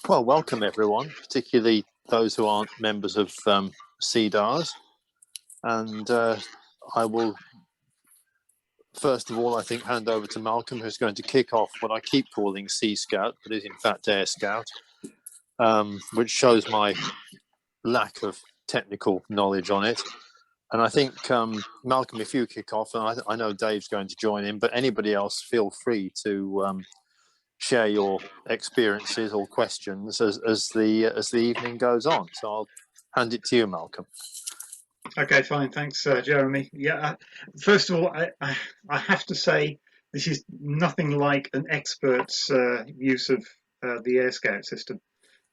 Well, welcome everyone, particularly those who aren't members of CDARS. And I will, first of all, I think, hand over to Malcolm, who's going to kick off what I keep calling Sea Scout, but is in fact Air Scout, which shows my lack of technical knowledge on it. And I think, Malcolm, if you kick off, and I know Dave's going to join in, but anybody else, feel free to share your experiences or questions as the evening goes on. So I'll hand it to you, Malcolm. Okay, fine. Thanks, Jeremy. Yeah, first of all, I have to say this is nothing like an expert's use of the Air Scout system.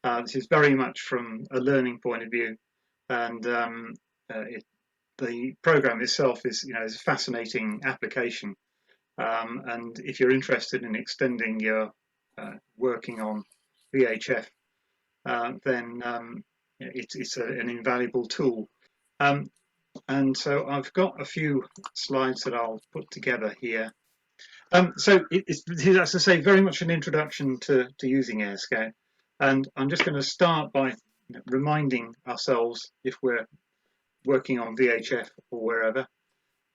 This is very much from a learning point of view, and the program itself is a fascinating application. And if you're interested in extending your working on VHF, then it's an invaluable tool. And so I've got a few slides that I'll put together here. So it's, as I say, very much an introduction to using Air Scout. And I'm just going to start by reminding ourselves, if we're working on VHF or wherever,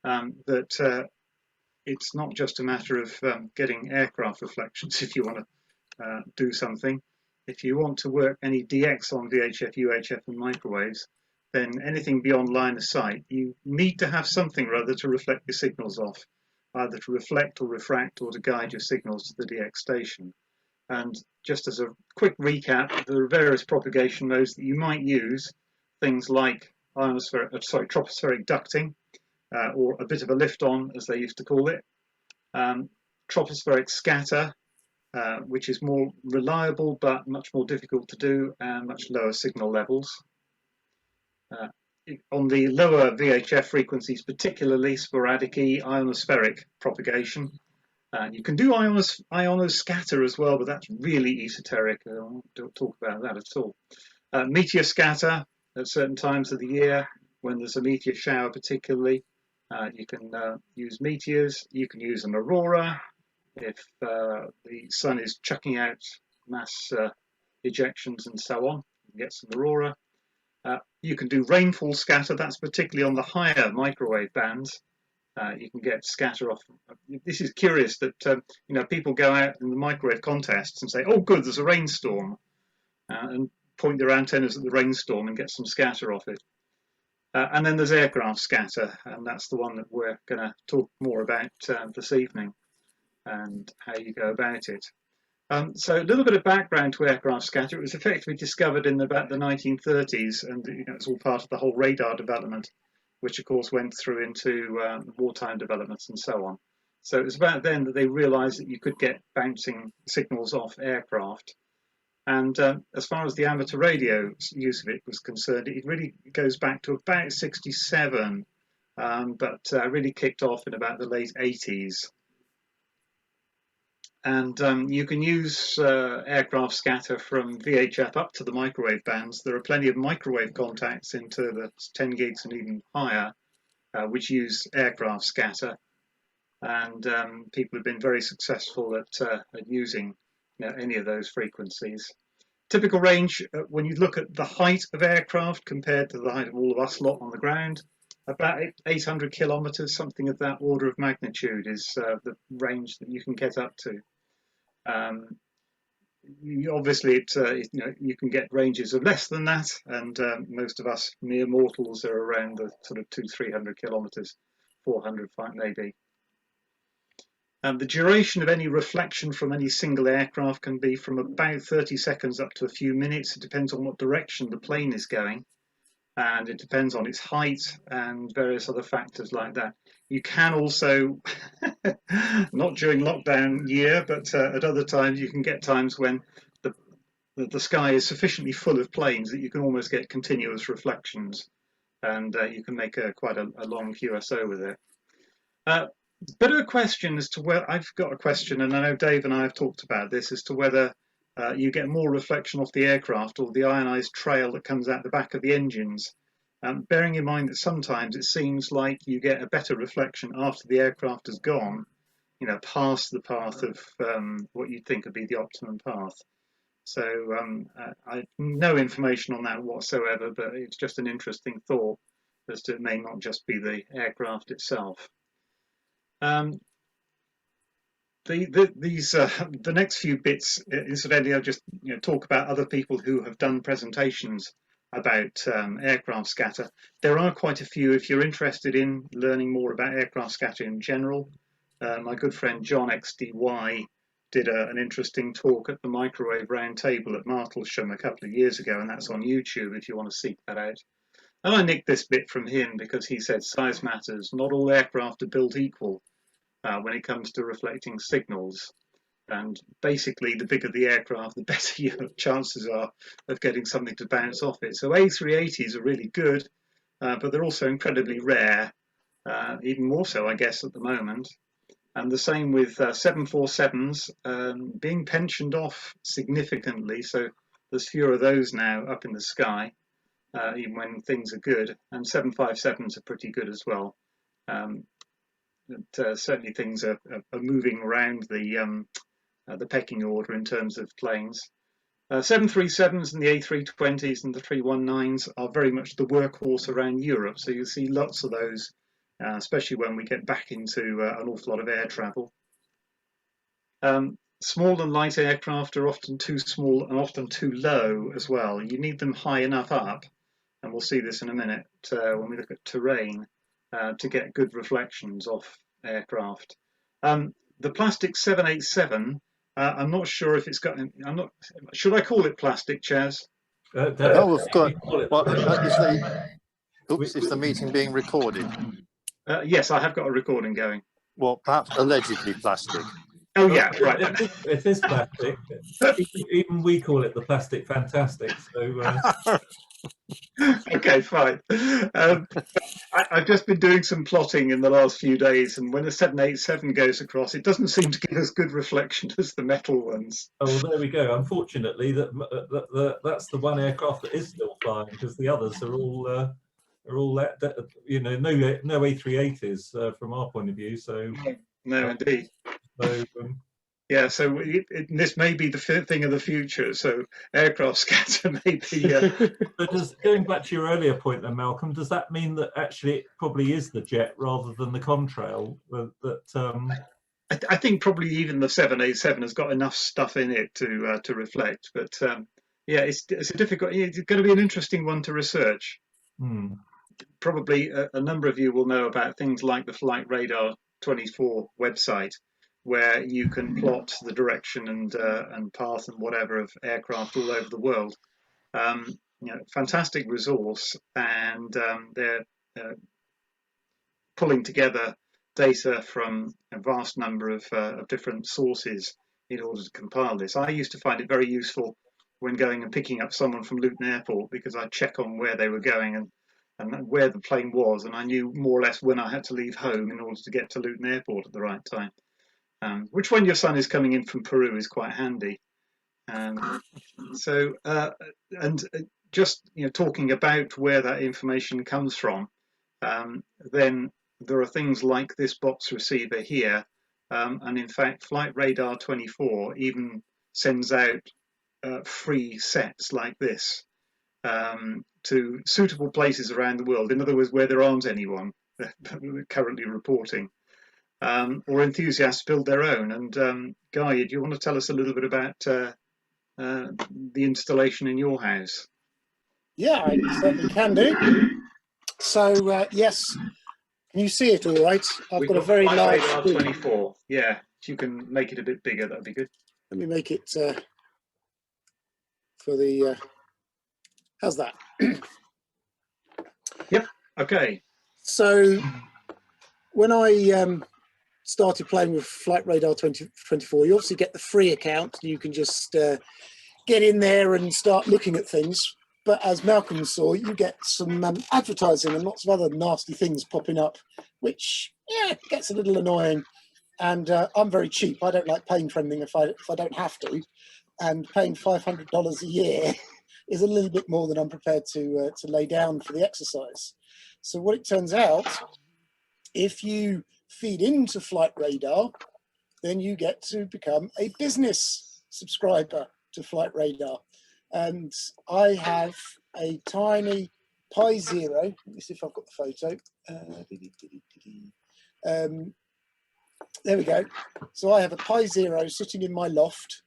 that it's not just a matter of getting aircraft reflections if you want to do something. If you want to work any DX on VHF, UHF and microwaves, then anything beyond line of sight, you need to have something rather to reflect your signals off, either to reflect or refract or to guide your signals to the DX station. And just as a quick recap, there are various propagation modes that you might use, things like tropospheric ducting, or a bit of a lift-on, as they used to call it, tropospheric scatter, which is more reliable but much more difficult to do and much lower signal levels. On the lower VHF frequencies, particularly sporadic ionospheric propagation. You can do ionoscatter as well, but that's really esoteric. I don't talk about that at all. Meteor scatter at certain times of the year, when there's a meteor shower particularly. You can use meteors. You can use an aurora if the sun is chucking out mass ejections and so on. You can get some aurora. You can do rainfall scatter. That's particularly on the higher microwave bands. You can get scatter off. This is curious that people go out in the microwave contests and say, "Oh, good, there's a rainstorm," and point their antennas at the rainstorm and get some scatter off it. And then there's aircraft scatter, and that's the one that we're going to talk more about this evening, and how you go about it. So a little bit of background to aircraft scatter. It was effectively discovered in about the 1930s, and it's all part of the whole radar development, which of course went through into wartime developments and so on. So it was about then that they realized that you could get bouncing signals off aircraft. And as far as the amateur radio use of it was concerned, it really goes back to about 67, but really kicked off in about the late 80s. And you can use aircraft scatter from VHF up to the microwave bands. There are plenty of microwave contacts into the 10 gigs and even higher, which use aircraft scatter. And people have been very successful at using any of those frequencies. Typical range, when you look at the height of aircraft compared to the height of all of us lot on the ground, about 800 kilometers, something of that order of magnitude is the range that you can get up to. Obviously, you can get ranges of less than that, and most of us mere mortals are around the sort of 200-300 kilometers, 400 maybe. The duration of any reflection from any single aircraft can be from about 30 seconds up to a few minutes. It depends on what direction the plane is going, and it depends on its height and various other factors like that. You can also, not during lockdown year, but at other times, you can get times when the sky is sufficiently full of planes that you can almost get continuous reflections, and you can make quite a long QSO with it. Bit of a question as to where I've got a question, and I know Dave and I have talked about this, as to whether you get more reflection off the aircraft or the ionized trail that comes out the back of the engines. Bearing in mind that sometimes it seems like you get a better reflection after the aircraft has gone, past the path of what you'd think would be the optimum path. So I have no information on that whatsoever, but it's just an interesting thought as to it may not just be the aircraft itself. The next few bits, incidentally, I'll just talk about other people who have done presentations about aircraft scatter. There are quite a few. If you're interested in learning more about aircraft scatter in general, my good friend John XDY did an interesting talk at the Microwave Roundtable at Martlesham a couple of years ago, and that's on YouTube if you want to seek that out. And I nicked this bit from him because he said size matters. Not all aircraft are built equal when it comes to reflecting signals. And basically, the bigger the aircraft, the better your chances are of getting something to bounce off it. So A380s are really good, but they're also incredibly rare, even more so, I guess, at the moment. And the same with 747s being pensioned off significantly. So there's fewer of those now up in the sky, even when things are good. And 757s are pretty good as well. Certainly things are moving around the pecking order in terms of planes. 737s and the A320s and the 319s are very much the workhorse around Europe. So you'll see lots of those, especially when we get back into an awful lot of air travel. Small and light aircraft are often too small and often too low as well. You need them high enough up, and we'll see this in a minute when we look at terrain, to get good reflections off aircraft. The plastic 787, I'm not sure if it's got. Should I call it plastic, Chaz? No, we've got. Well, is the meeting being recorded? Yes, I have got a recording going. Well, perhaps allegedly plastic. Oh yeah, right. It is plastic. Even we call it the plastic fantastic. So. Okay, fine. I've just been doing some plotting in the last few days, and when the 787 goes across, it doesn't seem to give as good reflection as the metal ones. Oh, well, there we go. Unfortunately, that's the one aircraft that is still flying, because the others are all no A380s from our point of view. So no, indeed. So. Yeah, so this may be the thing of the future. So aircraft scatter may be. But going back to your earlier point, then, Malcolm, does that mean that actually it probably is the jet rather than the contrail? I think probably even the 787 has got enough stuff in it to reflect. But yeah, it's a difficult. It's going to be an interesting one to research. Probably a number of you will know about things like the Flight Radar 24 website, where you can plot the direction and path and whatever of aircraft all over the world. Fantastic resource, and they're pulling together data from a vast number of different sources in order to compile this. I used to find it very useful when going and picking up someone from Luton Airport, because I'd check on where they were going and where the plane was, and I knew more or less when I had to leave home in order to get to Luton Airport at the right time. Which, when your son is coming in from Peru, is quite handy. Just talking about where that information comes from, then there are things like this box receiver here, and in fact, Flight Radar 24 even sends out free sets like this to suitable places around the world. In other words, where there aren't anyone currently reporting. Or enthusiasts build their own. And Guy, do you want to tell us a little bit about the installation in your house? Yeah, I certainly can do. So yes, can you see it all right? I've got a very large screen. 24. Yeah, if you can make it a bit bigger, that'd be good. Let me make it for the. How's that? Yep. Okay. So when I started playing with Flight Radar 2024, you obviously get the free account. You can just get in there and start looking at things. But as Malcolm saw, you get some advertising and lots of other nasty things popping up, which gets a little annoying. And I'm very cheap. I don't like paying for anything if I don't have to. And paying $500 a year is a little bit more than I'm prepared to lay down for the exercise. So what it turns out, if you feed into Flight Radar, then you get to become a business subscriber. to flight radar. And I have a tiny Pi Zero. Let me see if I've got the photo. There we go. So I have a Pi Zero sitting in my loft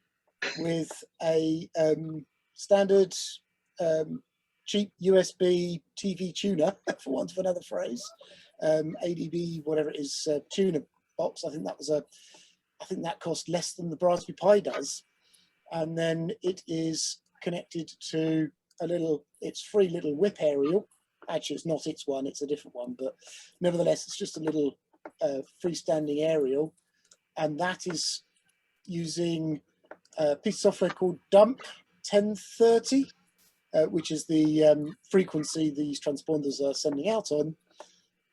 with a standard cheap USB TV tuner, for want of another phrase, ADB, whatever it is, tuner box. I think that cost less than the Raspberry Pi does. And then it is connected to its free little whip aerial. Actually, it's not its one, it's a different one, but nevertheless, it's just a little freestanding aerial. And that is using a piece of software called Dump 1030, which is the frequency these transponders are sending out on,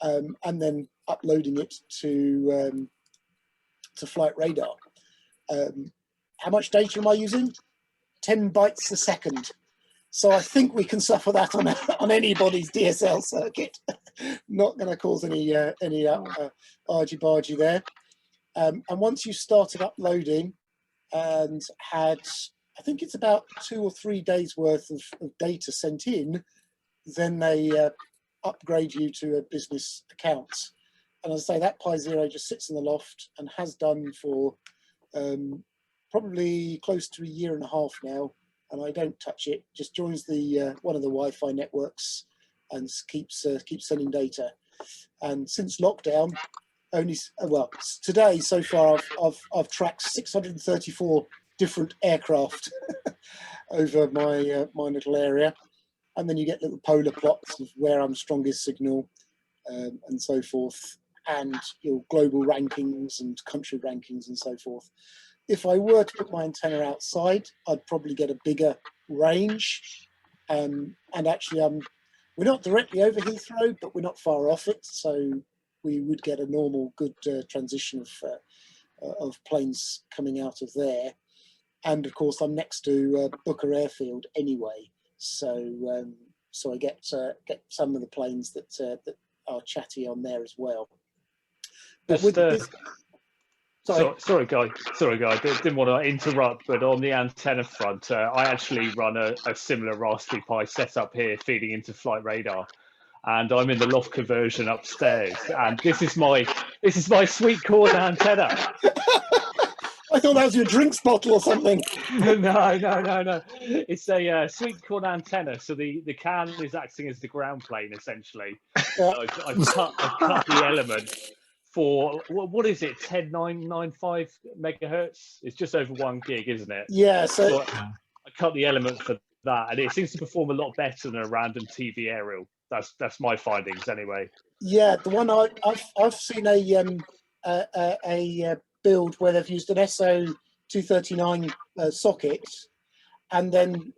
and then uploading it to flight radar. How much data am I using? 10 bytes a second. So I think we can suffer that on anybody's DSL circuit. Not going to cause any argy-bargy there. And once you started uploading and had, I think it's about 2 or 3 days worth of data sent in, then they upgrade you to a business account. And as I say, that Pi Zero just sits in the loft and has done for probably close to 1.5 years now. And I don't touch it, just joins the one of the Wi-Fi networks and keeps sending data. And since lockdown, today so far I've tracked 634 different aircraft over my little area, and then you get little polar plots of where I'm strongest signal and so forth, and your global rankings and country rankings and so forth. If I were to put my antenna outside, I'd probably get a bigger range. And actually, we're not directly over Heathrow, but we're not far off it. So we would get a normal, good transition of planes coming out of there. And of course, I'm next to Booker Airfield anyway. So I get some of the planes that are chatty on there as well. But Sorry, Guy. Didn't want to interrupt, but on the antenna front, I actually run a similar Raspberry Pi setup here, feeding into flight radar, and I'm in the loft conversion upstairs. And this is my sweet corn antenna. I thought that was your drinks bottle or something. No. It's a sweet corn antenna. So the can is acting as the ground plane essentially. Yeah. I've cut the element for what is it, 10.995 megahertz? It's just over 1 gig, isn't it? Yeah. So I cut the element for that, and it seems to perform a lot better than a random TV aerial. That's my findings anyway. Yeah, the one I've seen a build where they've used an SO239 socket and then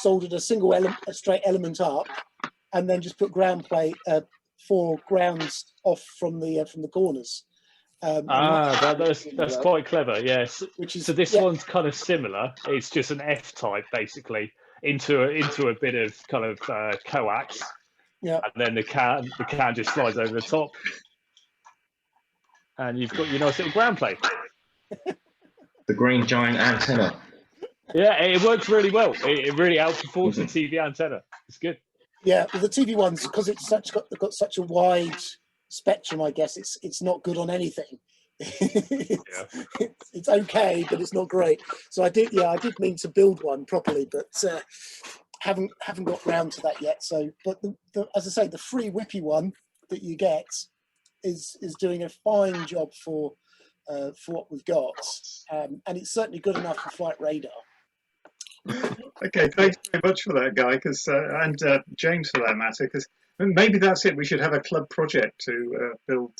soldered a straight element up, and then just put ground plate 4 grounds off from the corners. That's quite clever. Yes. Which is, so this one's kind of similar. It's just an F type basically into a bit of kind of coax. Yeah. And then the can just slides over the top, and you've got your nice little ground plate. The green giant antenna. Yeah, it works really well. It really outperforms the TV antenna. It's good. Yeah, well, the TV ones, because it's got such a wide spectrum, I guess it's not good on anything. It's okay, but it's not great. So I did mean to build one properly, but haven't got round to that yet. So, but as I say, the free Whippy one that you get is doing a fine job for what we've got, and it's certainly good enough for flight radar. Okay, thanks very much for that, Guy, and James for that matter, because maybe that's it. We should have a club project to build.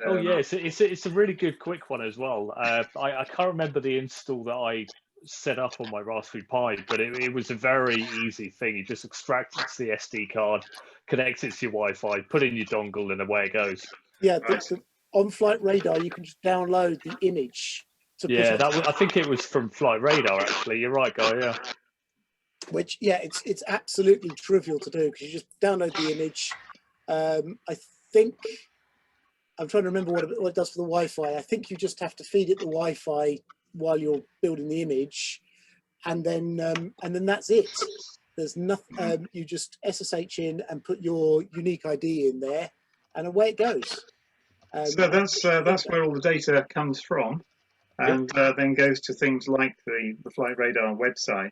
Oh yeah, it's a really good quick one as well. I can't remember the install that I set up on my Raspberry Pi, but it was a very easy thing. You just extract it to the SD card, connect it to your Wi-Fi, put in your dongle, and away it goes. Yeah, on Flight Radar, you can just download the image. I think it was from Flight Radar actually. You're right, Guy. Yeah. Which it's absolutely trivial to do because you just download the image. I think I'm trying to remember what it does for the Wi-Fi. I think you just have to feed it the Wi-Fi while you're building the image, and then that's it. There's nothing. You just SSH in and put your unique ID in there, and away it goes. So that's where all the data comes from, and then goes to things like the Flight Radar website.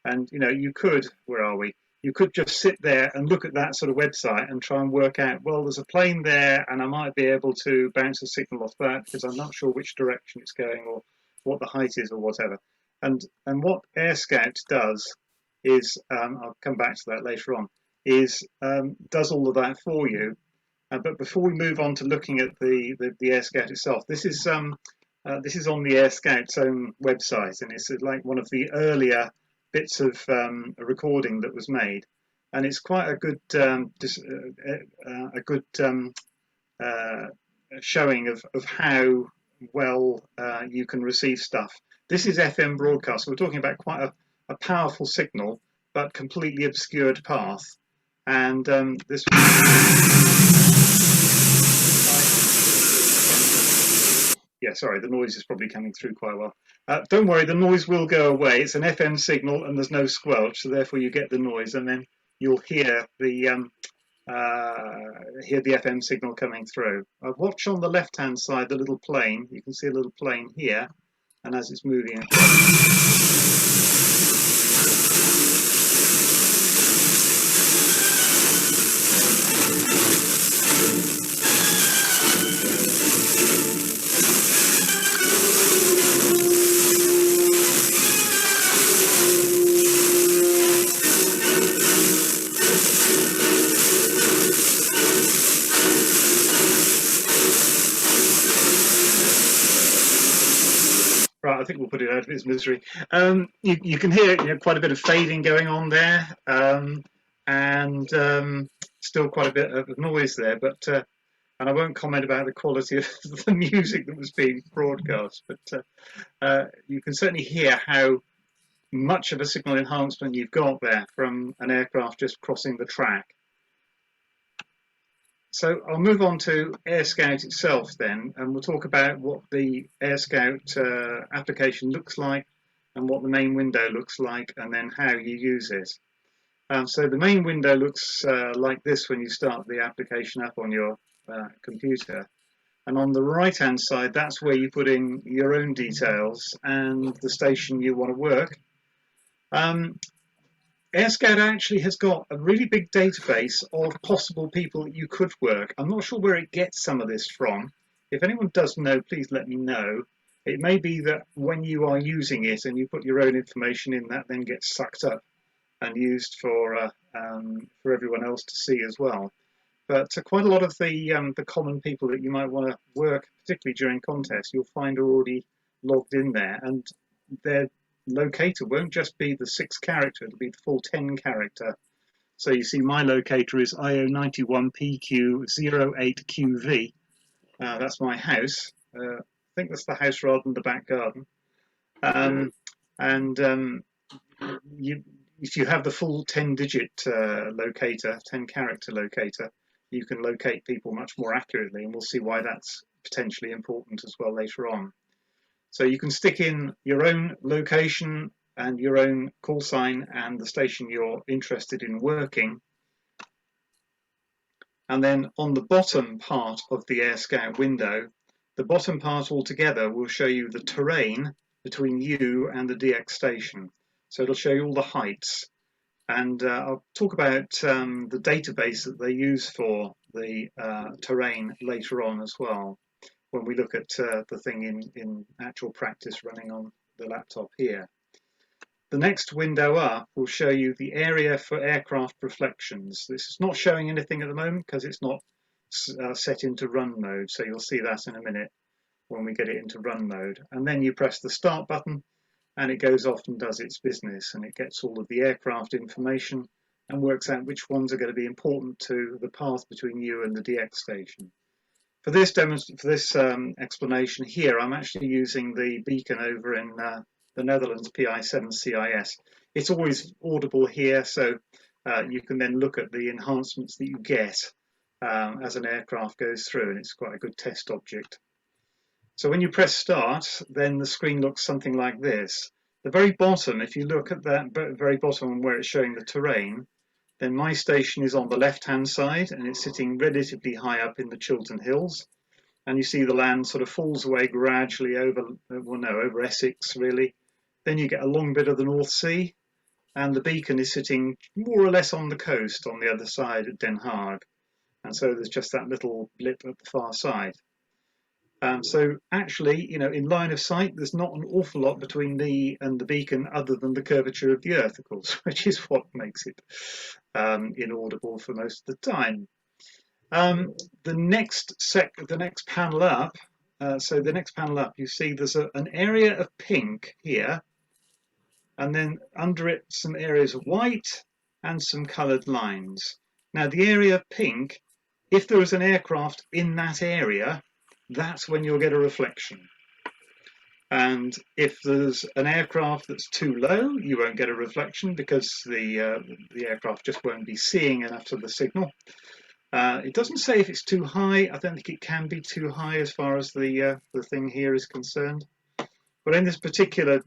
And you could, where are we? You could just sit there and look at that sort of website and try and work out, well, there's a plane there, and I might be able to bounce a signal off that because I'm not sure which direction it's going or what the height is or whatever. And what AirScout does is, I'll come back to that later on, is does all of that for you. But before we move on to looking at the AirScout itself, this is on the AirScout's own website, and it's like one of the earlier bits of a recording that was made, and it's quite a good showing of how well you can receive stuff. This is FM broadcast. So we're talking about quite a powerful signal, but completely obscured path, and this. Yeah, sorry, the noise is probably coming through quite well. Don't worry, the noise will go away. It's an FM signal and there's no squelch, so therefore you get the noise, and then you'll hear the FM signal coming through. Watch on the left-hand side the little plane. You can see a little plane here, and as it's moving across. Right, I think we'll put it out of its misery. You can hear quite a bit of fading going on there, and still quite a bit of noise there. But and I won't comment about the quality of the music that was being broadcast. But you can certainly hear how much of a signal enhancement you've got there from an aircraft just crossing the track. So I'll move on to AirScout itself then, and we'll talk about what the AirScout application looks like and what the main window looks like, and then how you use it. So the main window looks like this when you start the application up on your computer. And on the right hand side, that's where you put in your own details and the station you want to work. AirScout actually has got a really big database of possible people that you could work. I'm not sure where it gets some of this from. If anyone does know, please let me know. It may be that when you are using it and you put your own information in, that then gets sucked up and used for everyone else to see as well. But quite a lot of the common people that you might want to work, particularly during contests, you'll find are already logged in there, and their locator won't just be the 6 character, it'll be the full 10 character. So you see my locator is IO91PQ08QV. That's my house. I think that's the house rather than the back garden. If you have the full 10-digit locator, 10-character locator, you can locate people much more accurately, and we'll see why that's potentially important as well later on. So you can stick in your own location and your own call sign and the station you're interested in working. And then on the bottom part of the AirScout window, the bottom part altogether will show you the terrain between you and the DX station. So it'll show you all the heights. And I'll talk about the database that they use for the terrain later on as well, when we look at the thing in actual practice running on the laptop here. The next window up will show you the area for aircraft reflections. This is not showing anything at the moment because it's not set into run mode, so you'll see that in a minute when we get it into run mode. And then you press the start button and it goes off and does its business, and it gets all of the aircraft information and works out which ones are going to be important to the path between you and the DX station. For this explanation here, I'm actually using the beacon over in the Netherlands, PI7CIS. It's always audible here, so you can then look at the enhancements that you get as an aircraft goes through, and it's quite a good test object. So when you press start, then the screen looks something like this. The very bottom, if you look at that very bottom where it's showing the terrain, then my station is on the left-hand side, and it's sitting relatively high up in the Chiltern Hills. And you see the land sort of falls away gradually over, well, no, over Essex, really. Then you get a long bit of the North Sea, and the beacon is sitting more or less on the coast on the other side at Den Haag. And so there's just that little blip at the far side. So actually, you know, in line of sight, there's not an awful lot between me and the beacon other than the curvature of the Earth, of course, which is what makes it inaudible for most of the time. The next panel up, you see there's an area of pink here, and then under it some areas of white and some coloured lines. Now the area of pink, if there is an aircraft in that area, that's when you'll get a reflection. And if there's an aircraft that's too low, you won't get a reflection because the aircraft just won't be seeing enough of the signal. It doesn't say if it's too high. I don't think it can be too high as far as the thing here is concerned. But in this particular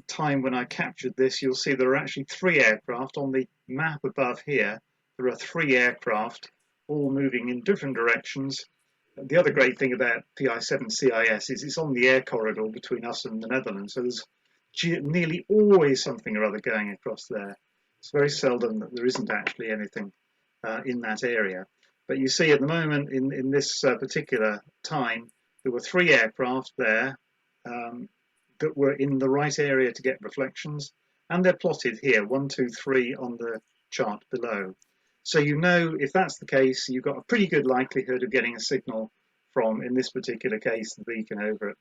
time when I captured this, you'll see there are actually 3 aircraft on the map above here. There are 3 aircraft all moving in different directions. The other great thing about PI7CIS is it's on the air corridor between us and the Netherlands, so there's nearly always something or other going across there. It's very seldom that there isn't actually anything in that area. But you see at the moment, in this particular time, there were 3 aircraft there that were in the right area to get reflections, and they're plotted here, 1, 2, 3 on the chart below. So you know, if that's the case, you've got a pretty good likelihood of getting a signal from, in this particular case, the beacon over at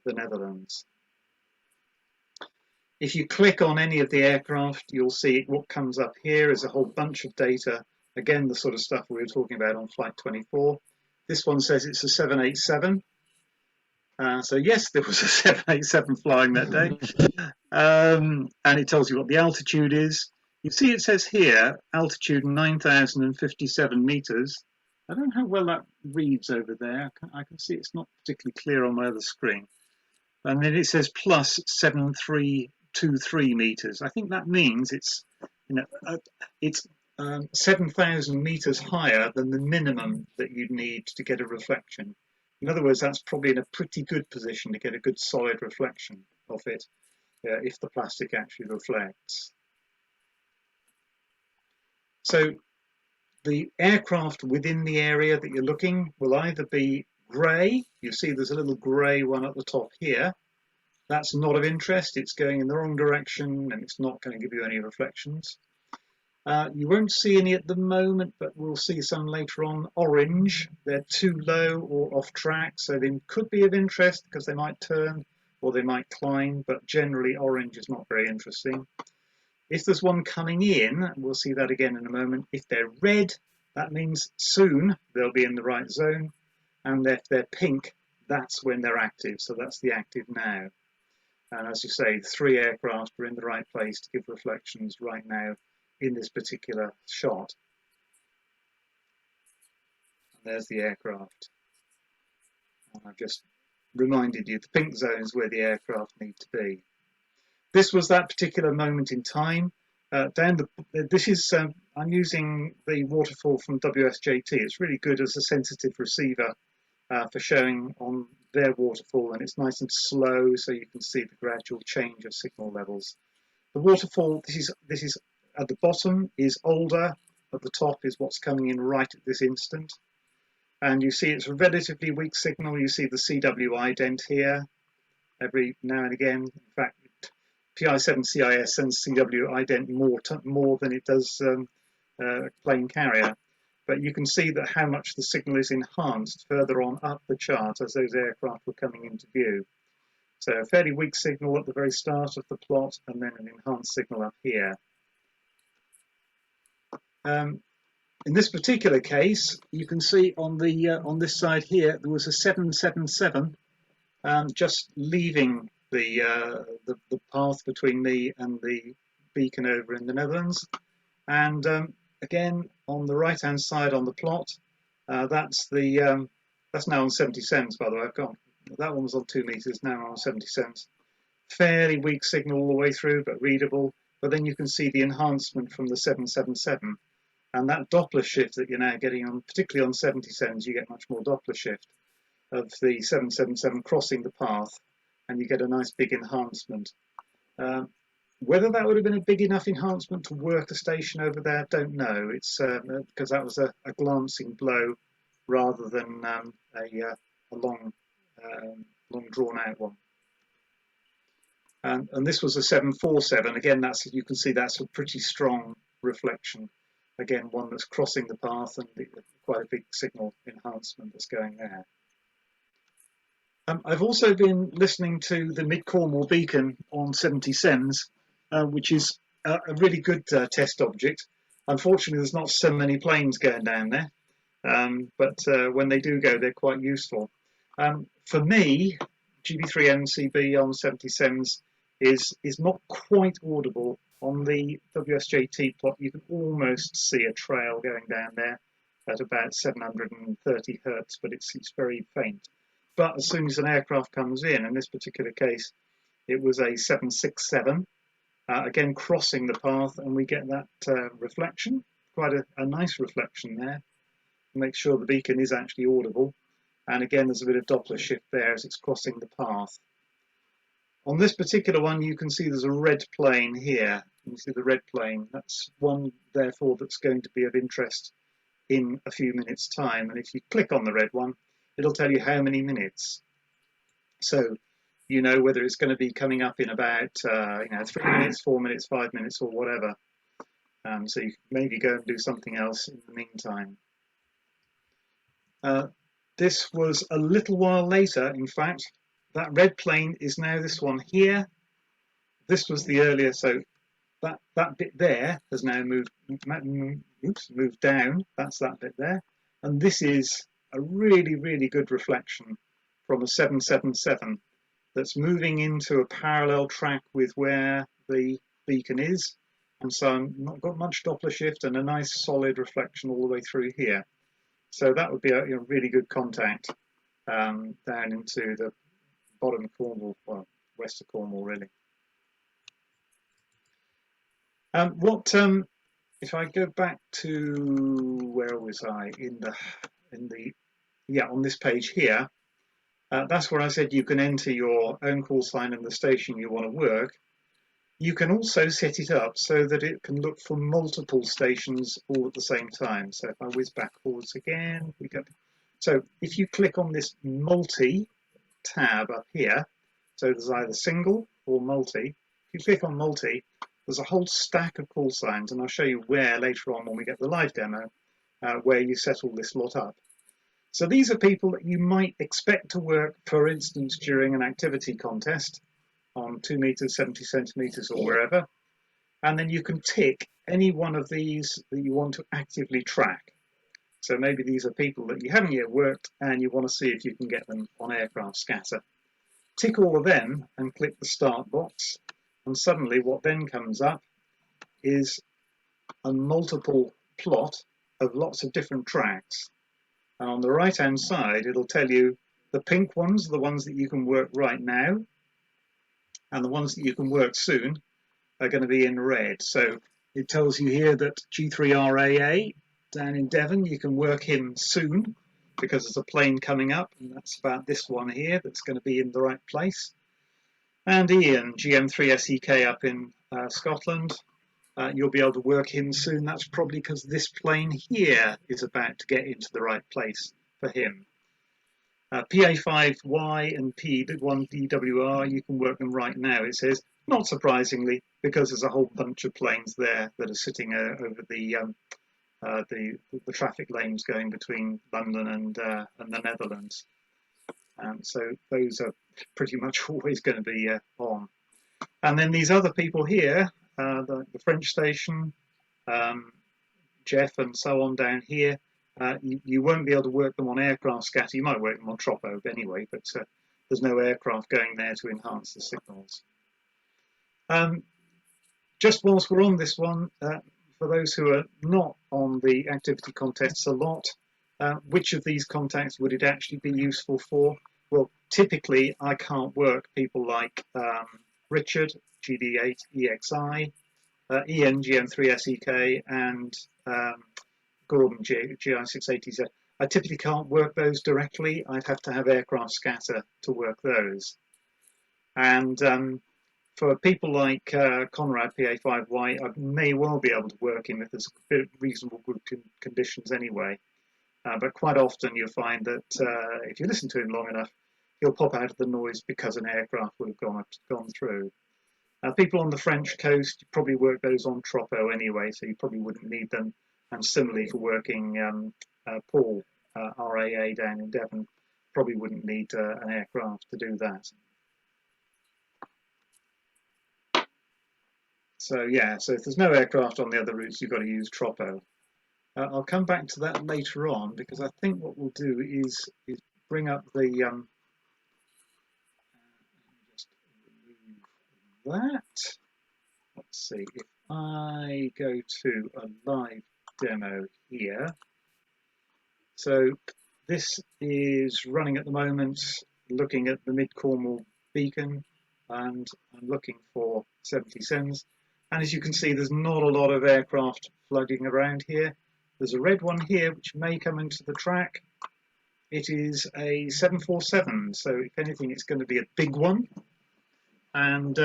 the Netherlands. If you click on any of the aircraft, you'll see what comes up here is a whole bunch of data. Again, the sort of stuff we were talking about on Flight 24. This one says it's a 787. So yes, there was a 787 flying that day. And it tells you what the altitude is. You see it says here, altitude 9,057 meters. I don't know how well that reads over there. I can see it's not particularly clear on my other screen. And then it says plus 7,323 meters. I think that means it's, you know, it's 7,000 meters higher than the minimum that you'd need to get a reflection. In other words, that's probably in a pretty good position to get a good solid reflection of it if the plastic actually reflects. So the aircraft within the area that you're looking will either be grey. You see there's a little grey one at the top here. That's not of interest. It's going in the wrong direction and it's not going to give you any reflections. You won't see any at the moment, but we'll see some later on. Orange, they're too low or off track, so they could be of interest because they might turn or they might climb, but generally orange is not very interesting. If there's one coming in, we'll see that again in a moment. If they're red, that means soon they'll be in the right zone. And if they're pink, that's when they're active. So that's the active now. And as you say, 3 aircraft are in the right place to give reflections right now in this particular shot. And there's the aircraft. And I've just reminded you the pink zone is where the aircraft need to be. This was that particular moment in time. This is I'm using the waterfall from WSJT. It's really good as a sensitive receiver for showing on their waterfall, and it's nice and slow, so you can see the gradual change of signal levels. The waterfall, this is at the bottom is older. At the top is what's coming in right at this instant, and you see it's a relatively weak signal. You see the CW ident here every now and again. In fact, PI7CIS sends CW ident more than it does plane carrier, but you can see that how much the signal is enhanced further on up the chart as those aircraft were coming into view. So a fairly weak signal at the very start of the plot, and then an enhanced signal up here. In this particular case, you can see on the on this side here there was a 777 just leaving the path between me and the beacon over in the Netherlands, and again on the right hand side on the plot, that's now on 70 cents. By the way, I've got that one was on 2 meters, now on 70 cents. fairly weak signal all the way through, but readable. But then you can see the enhancement from the 777. And that Doppler shift that you're now getting on, particularly on 77s, you get much more Doppler shift of the 777 crossing the path, and you get a nice big enhancement. Whether that would have been a big enough enhancement to work a station over there, don't know. It's because that was a glancing blow rather than a long drawn out one. And this was a 747. Again, you can see that's a pretty strong reflection. Again, one that's crossing the path and quite a big signal enhancement that's going there. I've also been listening to the Mid-Cornwall beacon on 77s, which is a really good test object. Unfortunately, there's not so many planes going down there, but when they do go, they're quite useful. For me, GB3MCB on 77s is not quite audible. On the WSJT plot, you can almost see a trail going down there at about 730 hertz, but it's very faint. But as soon as an aircraft comes in this particular case, it was a 767, again crossing the path, and we get that reflection, quite a nice reflection there. Make sure the beacon is actually audible. And again, there's a bit of Doppler shift there as it's crossing the path. On this particular one, you can see there's a red plane here. You see the red plane. That's one, therefore, that's going to be of interest in a few minutes' time. And if you click on the red one, it'll tell you how many minutes. So you know whether it's going to be coming up in about 3 minutes, 4 minutes, 5 minutes, or whatever. So you can maybe go and do something else in the meantime. This was a little while later, in fact. That red plane is now this one here. This was the earlier, so that bit there has now moved down. That's that bit there. And this is a really, really good reflection from a 777 that's moving into a parallel track with where the beacon is. And so I've not got much Doppler shift and a nice solid reflection all the way through here. So that would be a really good contact down into the bottom of Cornwall, well, west of Cornwall, really. If I go back to where was I on this page here, that's where I said you can enter your own call sign and the station you want to work. You can also set it up so that it can look for multiple stations all at the same time. So if I whiz backwards again, so if you click on this multi tab up here, so there's either single or multi. If you click on multi, there's a whole stack of call signs, and I'll show you where later on when we get the live demo, where you set all this lot up. So these are people that you might expect to work, for instance, during an activity contest on 2 meters, 70 centimeters or wherever. And then you can tick any one of these that you want to actively track. So maybe these are people that you haven't yet worked and you want to see if you can get them on aircraft scatter. Tick all of them and click the start box. And suddenly what then comes up is a multiple plot of lots of different tracks. And on the right hand side, it'll tell you the pink ones are the ones that you can work right now. And the ones that you can work soon are going to be in red. So it tells you here that G3RAA down in Devon, you can work him soon because there's a plane coming up, and that's about this one here that's going to be in the right place. And Ian, GM3SEK up in Scotland, you'll be able to work him soon. That's probably because this plane here is about to get into the right place for him. PA5Y and P1DWR, you can work them right now, it says, not surprisingly, because there's a whole bunch of planes there that are sitting over the traffic lanes going between London and the Netherlands. So those are pretty much always going to be on. And then these other people here, the French station, Jeff and so on down here, you won't be able to work them on aircraft scatter. You might work them on Tropo anyway, but there's no aircraft going there to enhance the signals. Just whilst we're on this one, for those who are not on the activity contests a lot, which of these contacts would it actually be useful for? Well, typically I can't work people like Richard, GD8EXI, Ian, GM3SEK, and Gordon, GI680Z. I typically can't work those directly. I'd have to have aircraft scatter to work those. And for people like Conrad, PA5Y, I may well be able to work him if there's a bit of reasonable group conditions anyway. But quite often you'll find that if you listen to him long enough, he'll pop out of the noise because an aircraft will have gone through. People on the French coast, you probably work those on Tropo anyway, so you probably wouldn't need them. And similarly for working Paul, RAA down in Devon, probably wouldn't need an aircraft to do that. So yeah, so if there's no aircraft on the other routes, you've got to use Tropo. I'll come back to that later on, because I think what we'll do is bring up the just remove that. Let's see, if I go to a live demo here. So this is running at the moment, looking at the Mid Cornwall beacon, and I'm looking for 77s. And as you can see, there's not a lot of aircraft floating around here. There's a red one here which may come into the track. It is a 747, so if anything it's going to be a big one, and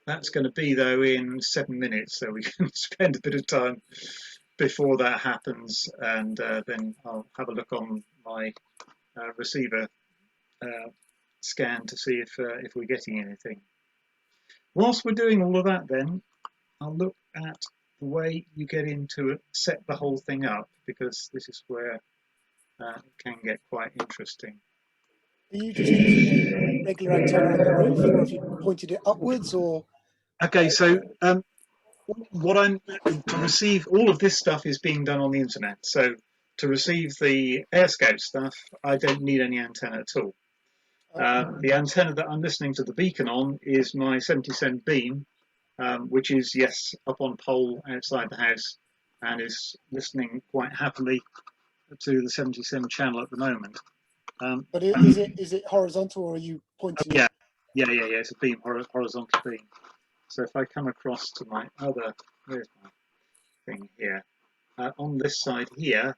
that's going to be though in 7 minutes, so we can spend a bit of time before that happens, and then I'll have a look on my receiver scan to see if we're getting anything. Whilst we're doing all of that, then I'll look at the way you get into it, set the whole thing up, because this is where it can get quite interesting. Are you just using a regular antenna on the roof, or have you pointed it upwards, or? Okay, so what I'm to receive, all of this stuff is being done on the internet. So to receive the AirScout stuff, I don't need any antenna at all. The antenna that I'm listening to the beacon on is my 70-cent beam, which is, yes, up on pole outside the house, and is listening quite happily to the 70-cent channel at the moment. But is it horizontal, or are you pointing? Yeah, it's a beam, horizontal beam. So if I come across to my other, where's my thing here? On this side here,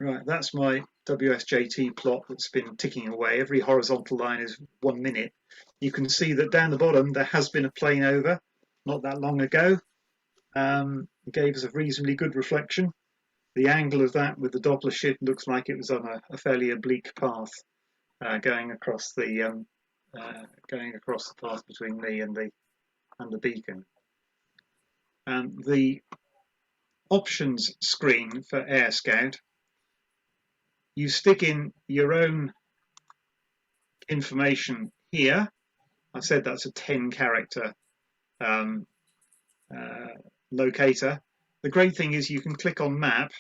right, that's my WSJT plot that's been ticking away. Every horizontal line is 1 minute. You can see that down the bottom there has been a plane over not that long ago. It gave us a reasonably good reflection. The angle of that with the Doppler shift looks like it was on a fairly oblique path, going across the path between me and the beacon. The options screen for AirScout, you stick in your own information here. I said that's a 10-character locator. The great thing is you can click on map,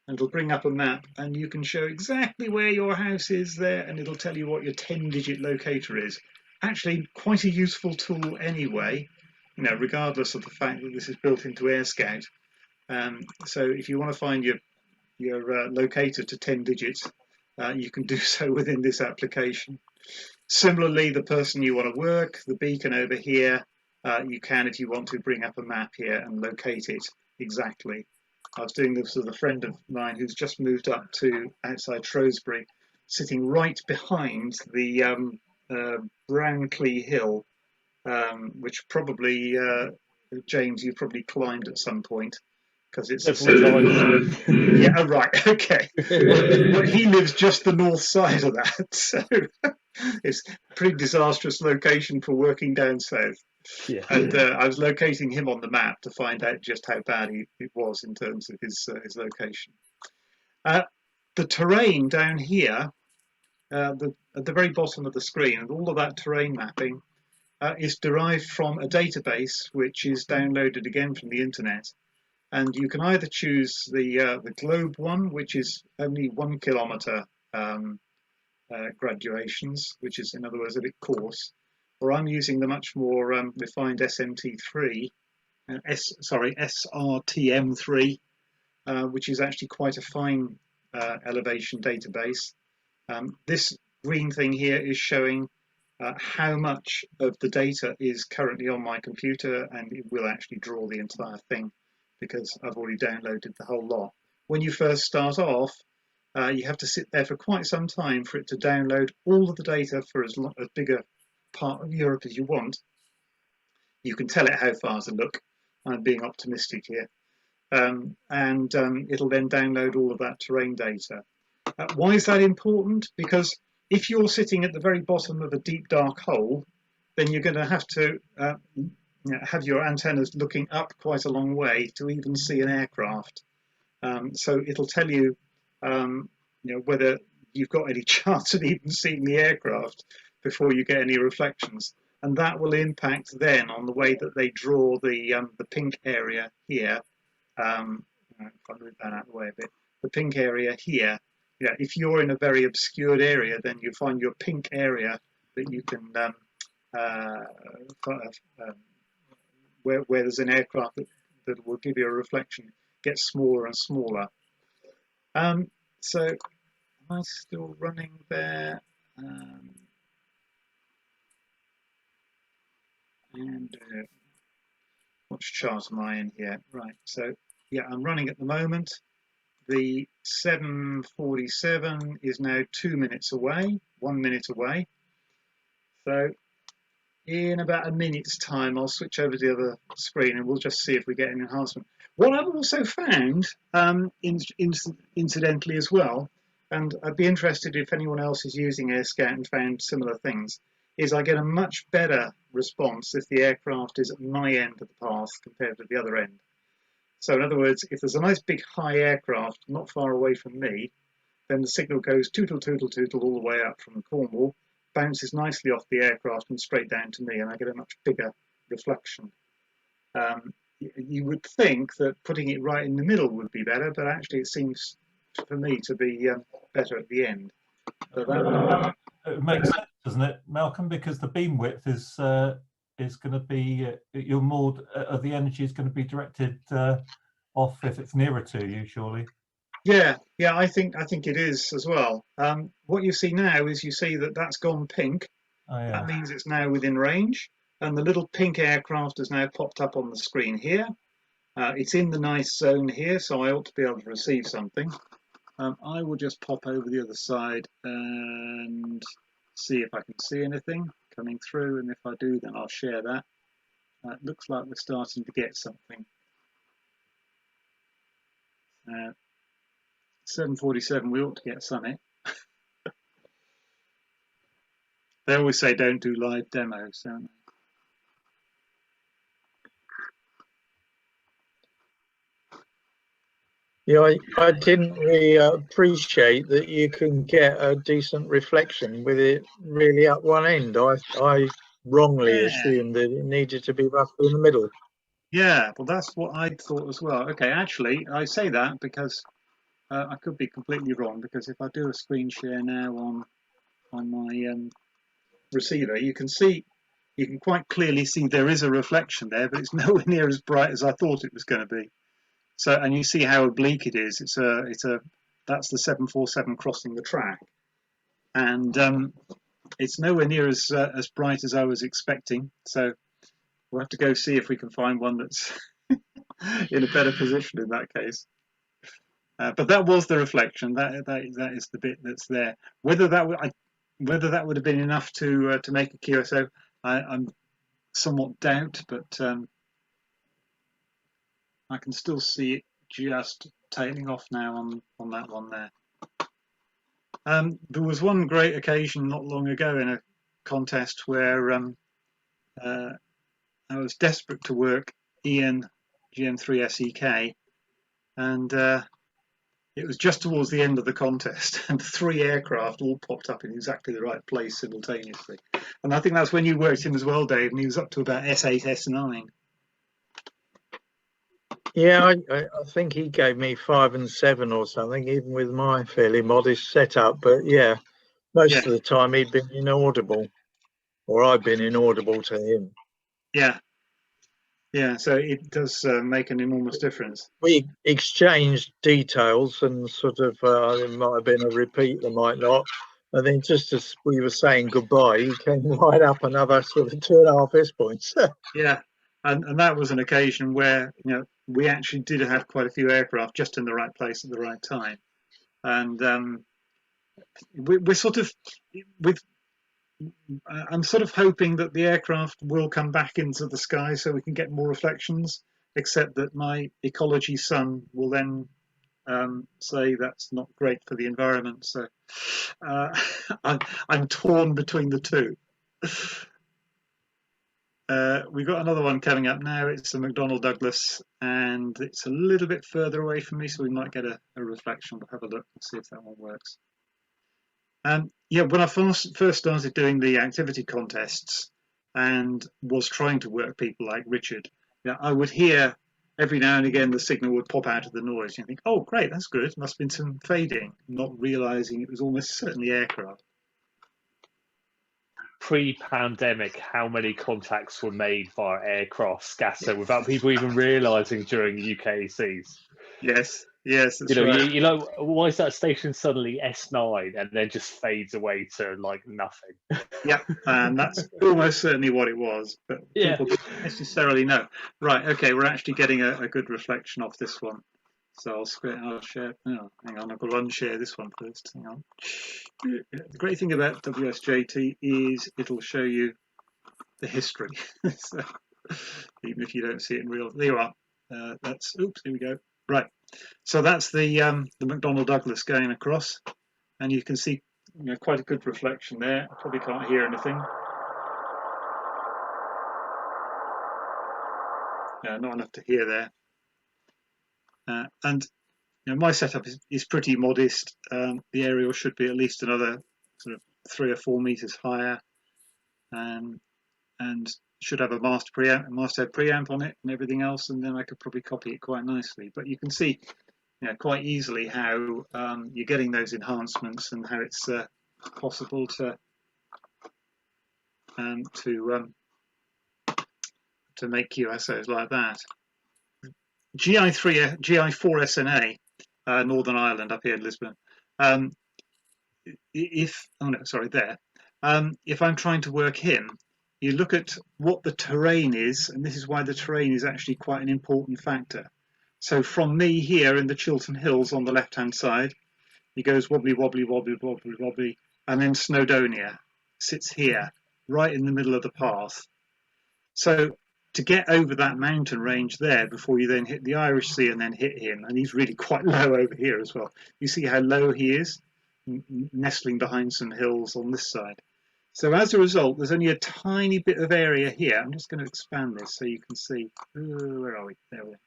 and it'll bring up a map, and you can show exactly where your house is there, and it'll tell you what your 10-digit locator is. Actually, quite a useful tool anyway, you know, regardless of the fact that this is built into AirScout. So if you want to find your locator to 10 digits, you can do so within this application. Similarly, the person you want to work, the beacon over here, you can, if you want to, bring up a map here and locate it exactly. I was doing this with a friend of mine who's just moved up to outside Shrewsbury, sitting right behind the Brownclea Hill, which probably, James, you probably climbed at some point, because it's yeah, oh, right, okay. Well, he lives just the north side of that, so it's a pretty disastrous location for working down south. Yeah. And I was locating him on the map to find out just how bad it was in terms of his location. The terrain down here, at the very bottom of the screen, and all of that terrain mapping is derived from a database which is downloaded again from the internet. And you can either choose the globe one, which is only 1 kilometer graduations, which is, in other words, a bit coarse, or I'm using the much more refined SRTM3, which is actually quite a fine elevation database. This green thing here is showing how much of the data is currently on my computer, and it will actually draw the entire thing because I've already downloaded the whole lot. When you first start off, you have to sit there for quite some time for it to download all of the data for as big a part of Europe as you want. You can tell it how far to look. I'm being optimistic here. It'll then download all of that terrain data. Why is that important? Because if you're sitting at the very bottom of a deep dark hole, then you're going to have to have your antennas looking up quite a long way to even see an aircraft. So it'll tell you, whether you've got any chance of even seeing the aircraft before you get any reflections, and that will impact then on the way that they draw the pink area here. If I move that out of the way a bit, the pink area here. If you're in a very obscured area, then you find your pink area that you can where there's an aircraft that will give you a reflection gets smaller and smaller. So am I still running there? Which chart am I in here? Right, so yeah, I'm running at the moment. The 747 is now 2 minutes away, 1 minute away. So in about a minute's time, I'll switch over to the other screen and we'll just see if we get an enhancement. What I've also found, incidentally as well, and I'd be interested if anyone else is using AirScout and found similar things, is I get a much better response if the aircraft is at my end of the path compared to the other end. So in other words, if there's a nice big high aircraft not far away from me, then the signal goes tootle, tootle, tootle all the way up from Cornwall, bounces nicely off the aircraft and straight down to me, and I get a much bigger reflection. You would think that putting it right in the middle would be better, but actually it seems for me to be better at the end. So that it makes sense, doesn't it, Malcolm? Because the beam width is going to be your more of the energy is going to be directed off if it's nearer to you, surely. Yeah, I think it is as well. What you see now is you see that that's gone pink. Oh, yeah. That means it's now within range, and the little pink aircraft has now popped up on the screen here. It's in the nice zone here, so I ought to be able to receive something. I will just pop over the other side and see if I can see anything coming through, and if I do, then I'll share that. It looks like we're starting to get something. 747, we ought to get something. They always say don't do live demos, don't they? Yeah, I didn't really appreciate that you can get a decent reflection with it really at one end. I wrongly assumed that it needed to be roughly in the middle. Yeah, well, that's what I thought as well. Okay, actually, I say that because I could be completely wrong, because if I do a screen share now on my receiver, you can quite clearly see there is a reflection there, but it's nowhere near as bright as I thought it was going to be. So, and you see how oblique it is. That's the 747 crossing the track, and it's nowhere near as bright as I was expecting. So we'll have to go see if we can find one that's in a better position in that case. But that was the reflection. That is the bit that's there. Whether that would have been enough to make a QSO, I'm somewhat doubt, but I can still see it just tailing off now on that one there. There was one great occasion not long ago in a contest where I was desperate to work Ian GM3SEK, and it was just towards the end of the contest, and 3 aircraft all popped up in exactly the right place simultaneously. And I think that's when you worked him as well, Dave, and he was up to about S8, S9. Yeah, I think he gave me 5 and 7 or something, even with my fairly modest setup. But yeah, most of the time he'd been inaudible, or I'd been inaudible to him. Yeah, so it does make an enormous difference. We exchanged details and sort of, there might have been a repeat, there might not. And then just as we were saying goodbye, he came right up another sort of 2.5 S points. Yeah, and that was an occasion where we actually did have quite a few aircraft just in the right place at the right time, and we're sort of with. I'm sort of hoping that the aircraft will come back into the sky so we can get more reflections. Except that my ecology son will then say that's not great for the environment. So I'm torn between the two. We've got another one coming up now. It's the McDonnell Douglas, and it's a little bit further away from me, so we might get a reflection. We'll have a look and see if that one works. Yeah, when I first started doing the activity contests and was trying to work people like Richard, I would hear every now and again the signal would pop out of the noise. You think, oh, great, that's good. Must have been some fading, not realizing it was almost certainly aircraft. Pre-pandemic, how many contacts were made via aircraft scatter without people even realizing during UKCs? Yes, that's right. You know, why is that station suddenly S9 and then just fades away to like nothing? Yeah, and that's almost certainly what it was, but Yeah. people didn't necessarily know. Right, okay, we're actually getting a good reflection off this one. So I'll share. Oh, hang on, I've got to unshare this one first. Hang on. The great thing about WSJT is it'll show you the history. So, even if you don't see it in real, there you are. That's oops. Here we go. Right. So that's the McDonnell Douglas going across, and you can see quite a good reflection there. I probably can't hear anything. Not enough to hear there. And my setup is pretty modest. The aerial should be at least another sort of 3 or 4 meters higher, and should have a masthead preamp on it and everything else, and then I could probably copy it quite nicely. But you can see quite easily how you're getting those enhancements and how it's possible to make QSOs like that. GI4SNA, Northern Ireland up here in Lisbon. If I'm trying to work him, you look at what the terrain is, and this is why the terrain is actually quite an important factor. So from me here in the Chiltern Hills on the left-hand side, he goes wobbly, wobbly, wobbly, wobbly, wobbly, and then Snowdonia sits here, right in the middle of the path. So to get over that mountain range there before you then hit the Irish Sea and then hit him, and he's really quite low over here as well. You see how low he is, nestling behind some hills on this side. So as a result, there's only a tiny bit of area here. I'm just going to expand this so you can see. Where are we? There we are.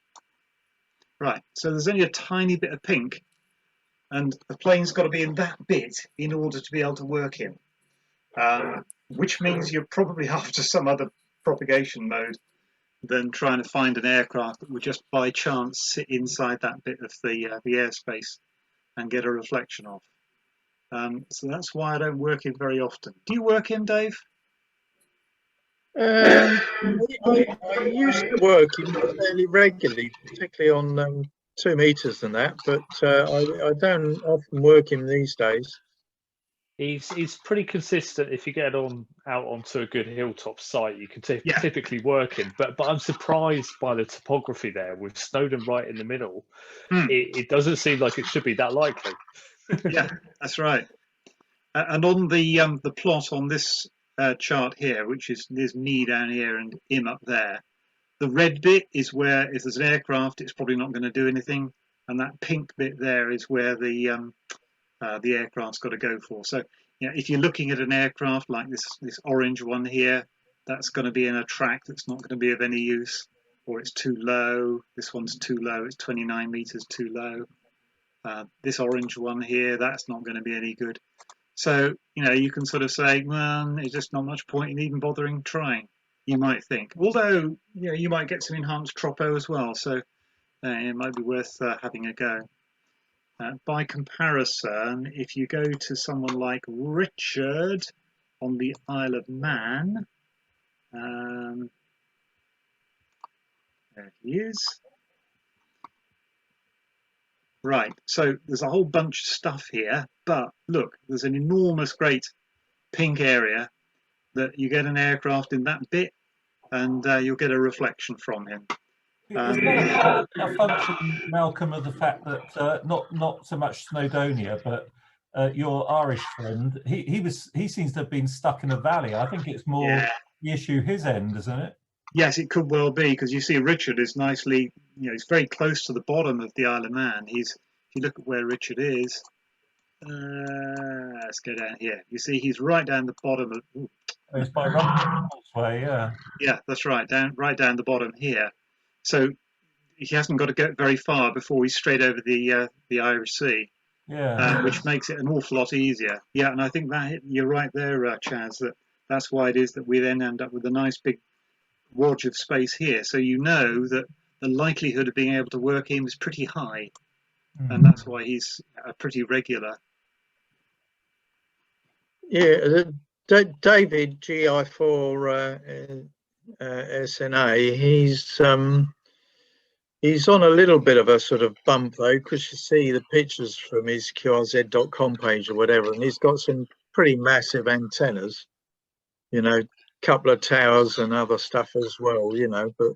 Right, so there's only a tiny bit of pink, and the plane's got to be in that bit in order to be able to work him, which means you're probably after some other propagation mode than trying to find an aircraft that would just by chance sit inside that bit of the airspace and get a reflection off. So that's why I don't work him very often. Do you work him, Dave? I used to work him fairly regularly, particularly on 2 meters and that, but I don't often work him these days. He's pretty consistent. If you get out onto a good hilltop site, you can typically work him. But I'm surprised by the topography there with Snowdon right in the middle. It doesn't seem like it should be that likely. Yeah, that's right. And on the plot on this chart here, which is there's me down here and him up there, the red bit is where if there's an aircraft, it's probably not going to do anything, and that pink bit there is where the aircraft's got to go for. So if you're looking at an aircraft like this orange one here, that's going to be in a track that's not going to be of any use, or it's too low. This one's too low, it's 29 meters too low. This orange one here, that's not going to be any good. So you can sort of say, well, there's just not much point in even bothering trying, you might think, although you might get some enhanced tropo as well, so it might be worth having a go. By comparison, if you go to someone like Richard on the Isle of Man, there he is. Right, so there's a whole bunch of stuff here, but look, there's an enormous, great pink area that you get an aircraft in that bit, and you'll get a reflection from him. Is that a function, Malcolm, of the fact that not so much Snowdonia, but your Irish friend, he seems to have been stuck in a valley. I think it's more the issue his end, isn't it? Yes, it could well be, because you see Richard is nicely, he's very close to the bottom of the Isle of Man. If you look at where Richard is, let's go down here. You see he's right down the bottom of. Ooh, it's by Rumpel's way, yeah. Yeah, that's right, right down the bottom here. So he hasn't got to go very far before he's straight over the Irish Sea. Yeah. Which makes it an awful lot easier. Yeah, and I think that you're right there, Chaz. That's why it is that we then end up with a nice big wodge of space here. So you know that the likelihood of being able to work him is pretty high, and that's why he's pretty regular. Yeah, David GI4 SNA. He's on a little bit of a sort of bump though, because you see the pictures from his QRZ.com page or whatever, and he's got some pretty massive antennas, couple of towers and other stuff as well, but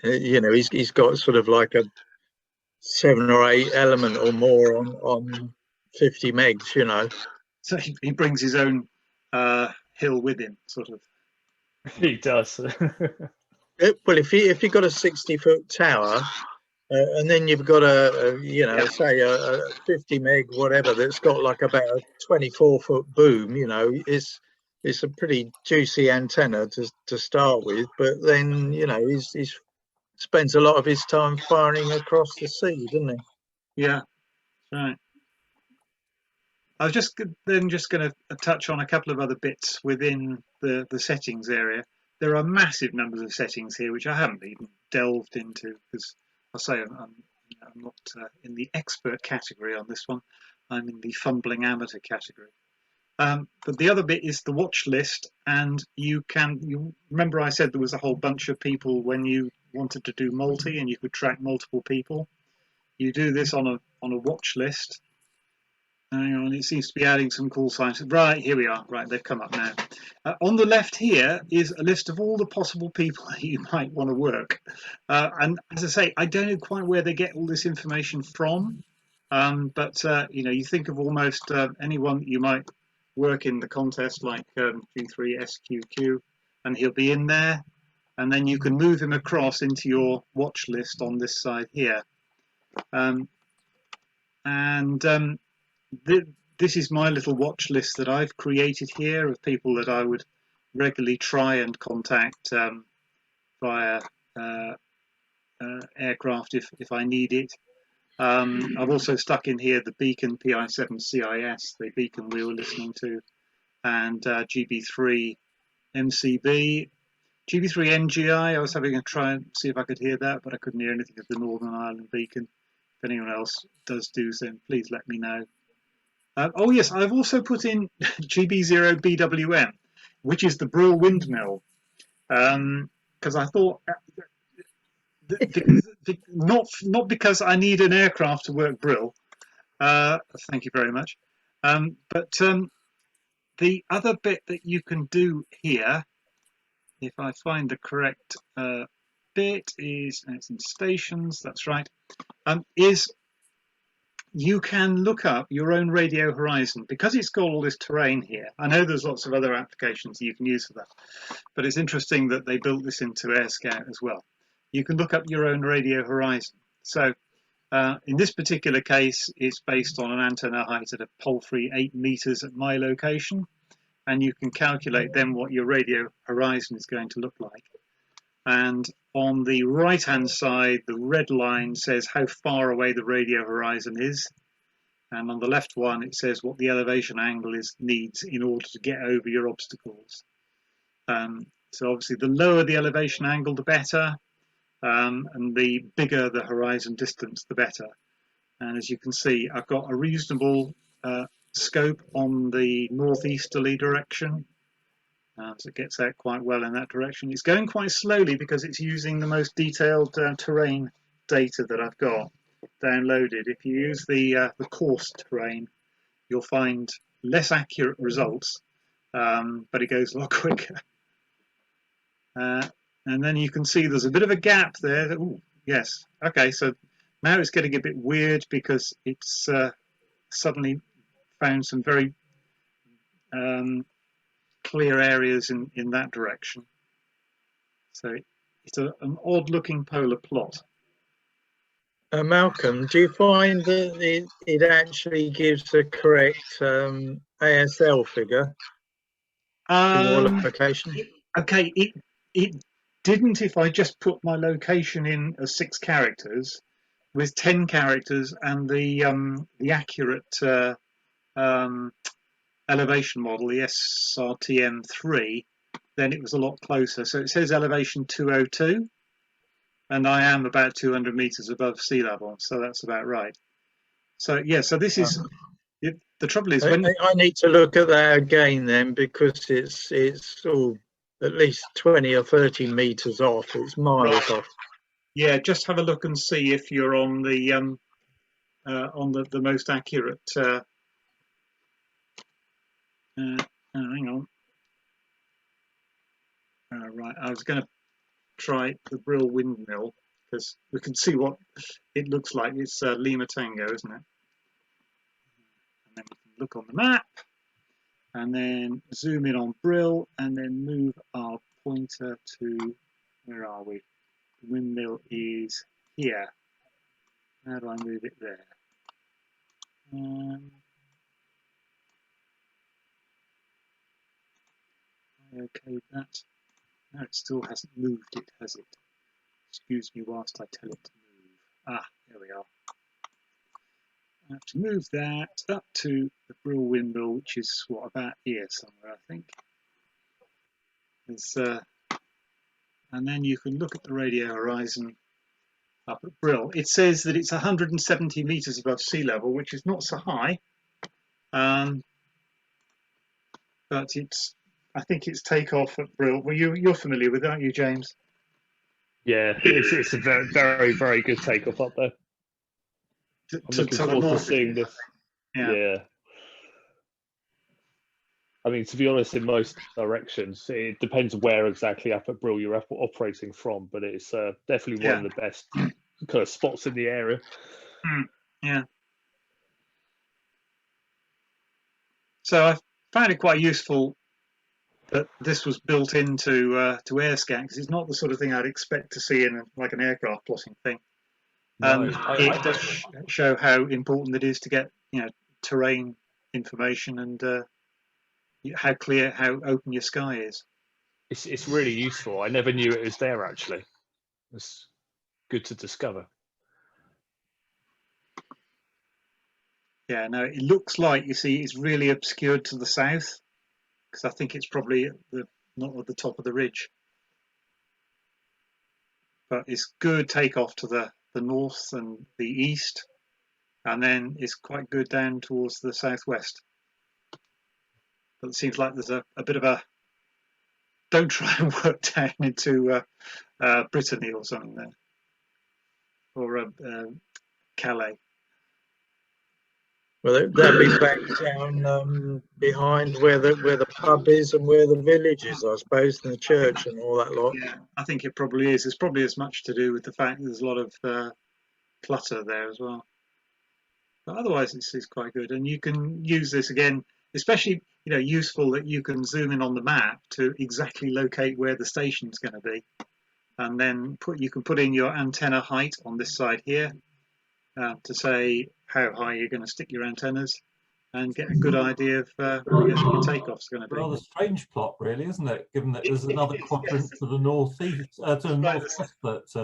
he's got sort of like a 7 or 8 element or more on 50 megs, So he brings his own hill with him, sort of. He does. Well, if you've got a 60-foot tower, and then you've got say a 50 meg whatever that's got like about a 24-foot boom, it's a pretty juicy antenna to start with. But then he spends a lot of his time firing across the sea, doesn't he? Yeah, right. I was just going to touch on a couple of other bits within the settings area. There are massive numbers of settings here which I haven't even delved into, because I say I'm not in the expert category on this one. I'm in the fumbling amateur category. But the other bit is the watch list, and you remember I said there was a whole bunch of people when you wanted to do multi and you could track multiple people. You do this on a watch list. Hang on, it seems to be adding some call signs. Right, here we are. Right, they've come up now. On the left here is a list of all the possible people that you might want to work. And as I say, I don't know quite where they get all this information from. But you think of almost anyone that you might work in the contest, like G3ZNU, and he'll be in there. And then you can move him across into your watch list on this side here. This is my little watch list that I've created here of people that I would regularly try and contact via aircraft if I need it. I've also stuck in here the Beacon PI7CIS, the Beacon we were listening to, and GB3 MCB. GB3 NGI, I was having a try and see if I could hear that, but I couldn't hear anything of the Northern Ireland Beacon. If anyone else does do so, please let me know. Oh yes, I've also put in GB0BWM, which is the Brill windmill, because I thought, not because I need an aircraft to work Brill. Thank you very much. But the other bit that you can do here, if I find the correct bit, it's in stations. That's right. Is you can look up your own radio horizon, because it's got all this terrain here. I know there's lots of other applications you can use for that, but it's interesting that they built this into AirScout as well. You can look up your own radio horizon. So in this particular case, it's based on an antenna height at a paltry 8 meters at my location, and you can calculate then what your radio horizon is going to look like. And on the right hand side, the red line says how far away the radio horizon is, and on the left one it says what the elevation angle needs in order to get over your obstacles. So obviously the lower the elevation angle the better, and the bigger the horizon distance the better. And as you can see, I've got a reasonable scope on the northeasterly direction. So it gets out quite well in that direction. It's going quite slowly because it's using the most detailed terrain data that I've got downloaded. If you use the coarse terrain, you'll find less accurate results, but it goes a lot quicker. And then you can see there's a bit of a gap there. Ooh, yes. Okay, so now it's getting a bit weird because it's suddenly found some very clear areas in that direction. So it's an odd looking polar plot. Malcolm, do you find that it actually gives the correct ASL figure for your location? Okay, it didn't if I just put my location in as 6 characters. With 10 characters and the accurate elevation model, the SRTM3, then it was a lot closer. So it says elevation 202, and I am about 200 meters above sea level, so that's about right. So yeah, so this is the trouble is when I need to look at that again then, because it's all at least 20 or 30 meters off. It's miles off. Yeah, just have a look and see if you're on the most accurate. Hang on. Right, I was going to try the Brill windmill because we can see what it looks like. It's Lima Tango, isn't it? And then we can look on the map, and then zoom in on Brill, and then move our pointer to, where are we? The windmill is here. How do I move it there? Okay, that. No, it still hasn't moved it, has it? Excuse me whilst I tell it to move. Ah, there we are. I have to move that up to the Brill windmill, which is what, about here somewhere, I think. And then you can look at the radio horizon up at Brill. It says that it's 170 meters above sea level, which is not so high, but I think it's takeoff at Brill. Well, you're familiar with it, aren't you, James? Yeah, it's a very, very, very good takeoff up there. I'm looking forward to seeing this. Yeah. I mean, to be honest, in most directions, it depends where exactly up at Brill you're operating from, but it's definitely one of the best kind of spots in the area. Yeah. So I found it quite useful that this was built into AirScan, because it's not the sort of thing I'd expect to see in like an aircraft plotting thing. And it does show how important it is to get terrain information and how clear, how open your sky is. It's really useful. I never knew it was there actually. It's good to discover. Yeah, no, it looks like, you see, it's really obscured to the south, because I think it's probably not at the top of the ridge. But it's good takeoff to the north and the east, and then it's quite good down towards the southwest. But it seems like there's a bit of a, don't try and work down into Brittany or something there, or Calais. Well, that'd be back down behind where the pub is and where the village is, I suppose, and the church and all that lot. Yeah, I think it probably is. It's probably as much to do with the fact that there's a lot of clutter there as well. But otherwise, it's quite good, and you can use this again, especially useful that you can zoom in on the map to exactly locate where the station's going to be, and then you can put in your antenna height on this side here to say how high you're going to stick your antennas, and get a good idea of where your takeoff's going to be. Rather strange plot, really, isn't it? Given that there's another quadrant to the northeast, to the northwest.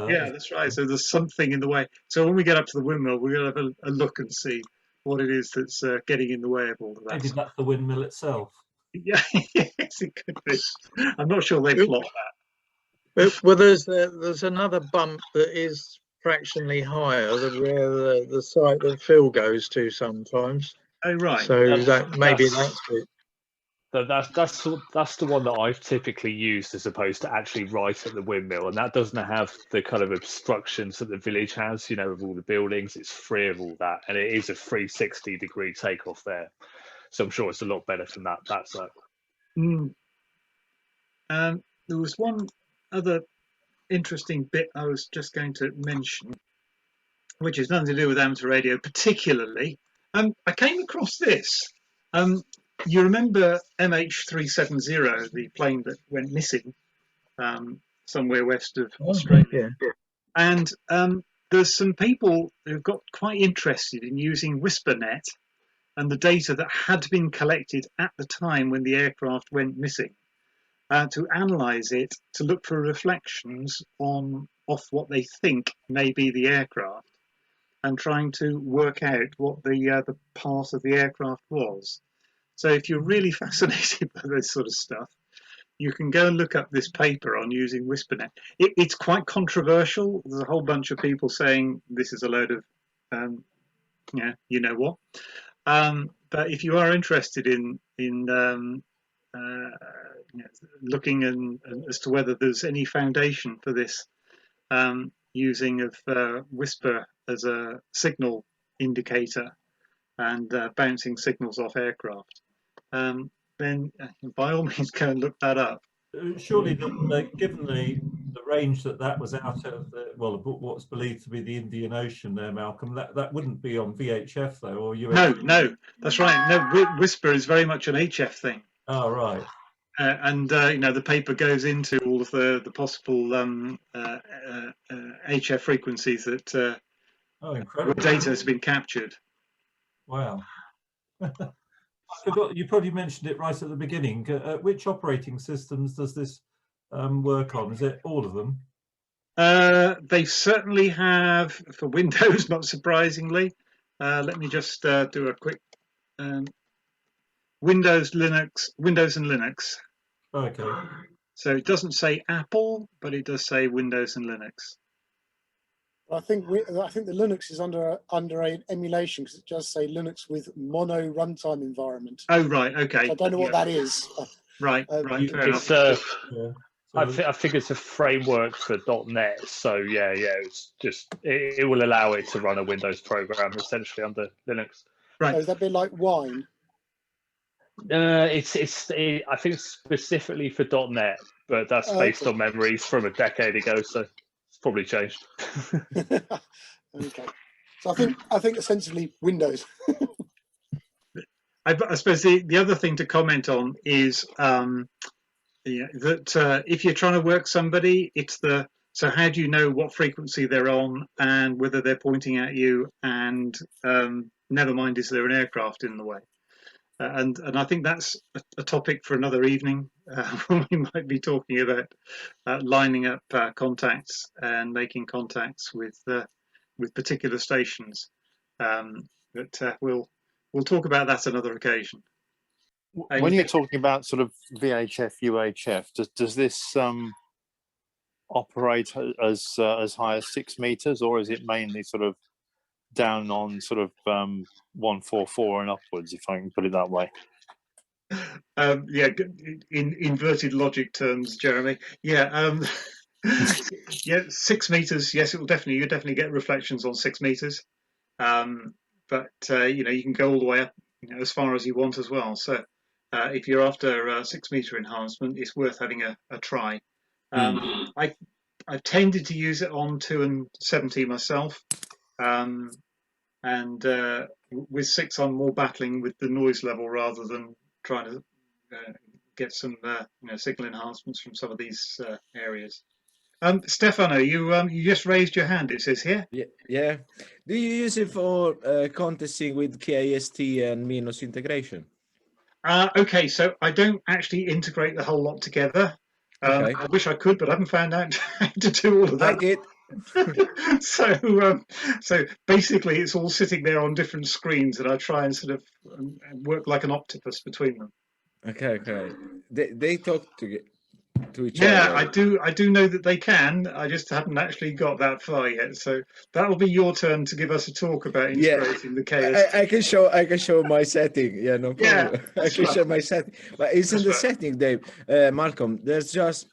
Yeah, that's right. So there's something in the way. So when we get up to the windmill, we're going to have a look and see what it is that's getting in the way of all of that. Maybe that's the windmill itself. Yeah, yes, it could be. I'm not sure they plot that. Well, there's another bump that is fractionally higher than where the site that Phil goes to sometimes. Oh, right. So maybe that's it. That's the one that I've typically used as opposed to actually right at the windmill, and that doesn't have the kind of obstructions that the village has, with all the buildings. It's free of all that, and it is a 360-degree takeoff there. So I'm sure it's a lot better from that side. There was one other interesting bit I was just going to mention, which has nothing to do with amateur radio particularly. I came across this. You remember MH370, the plane that went missing somewhere west of Australia? Yeah. And there's some people who've got quite interested in using WhisperNet and the data that had been collected at the time when the aircraft went missing to analyse it, to look for reflections off what they think may be the aircraft, and trying to work out what the path of the aircraft was. So if you're really fascinated by this sort of stuff, you can go and look up this paper on using WhisperNet. It's quite controversial. There's a whole bunch of people saying this is a load of, you know what. But if you are interested in looking as to whether there's any foundation for this using of Whisper as a signal indicator and bouncing signals off aircraft, then by all means go and look that up. Surely, given the range that was out of what's believed to be the Indian Ocean there, Malcolm, that wouldn't be on VHF though, or UHF? No, that's right. No, Whisper is very much an HF thing. Oh, right. And the paper goes into all of the possible HF frequencies that data has been captured. Wow. I forgot, you probably mentioned it right at the beginning. Which operating systems does this work on? Is it all of them? They certainly have for Windows, not surprisingly. Let me just do a quick Windows and Linux. Okay. So it doesn't say Apple, but it does say Windows and Linux. I think the Linux is under an emulation because it does say Linux with mono runtime environment. Oh right, okay. So I don't know what that is. Right, fair enough. I think it's a framework for .NET. So yeah, it's just it will allow it to run a Windows program essentially under Linux. Right. So is that a bit like Wine? I think it's specifically for .NET, but that's based on memories from a decade ago, so it's probably changed. Okay. So I think essentially Windows. I suppose the other thing to comment on is that if you're trying to work somebody, so how do you know what frequency they're on and whether they're pointing at you, and never mind, is there an aircraft in the way? And I think that's a topic for another evening when we might be talking about lining up contacts and making contacts with particular stations. But we'll talk about that another occasion. When you're talking about sort of VHF, UHF, does this operate as high as 6 meters, or is it mainly sort of down on sort of 144 and upwards, if I can put it that way? Yeah, in inverted logic terms, Jeremy. Yeah, 6 meters. Yes, you'll definitely get reflections on 6 meters. But you can go all the way up, as far as you want as well. So if you're after 6 meter enhancement, it's worth having a try. I've tended to use it on 2 and 70 myself. And with 6, I'm more battling with the noise level rather than trying to get some signal enhancements from some of these areas. Stefano, you just raised your hand, it says here. Yeah. Do you use it for contesting with KIST and Minos integration? Okay, so I don't actually integrate the whole lot together. Okay. I wish I could, but I haven't found out how to do all of that. I did. So basically it's all sitting there on different screens, and I try and sort of work like an octopus between them. Okay. They talk to each Yeah, other. I do know that they can. I just haven't actually got that far yet. So that will be your turn to give us a talk about Yeah, integrating the KST. I can show my setting. Yeah, no Yeah, problem. I that's can right. share my setting, but it's in That's the right. setting, Dave. Malcolm, there's just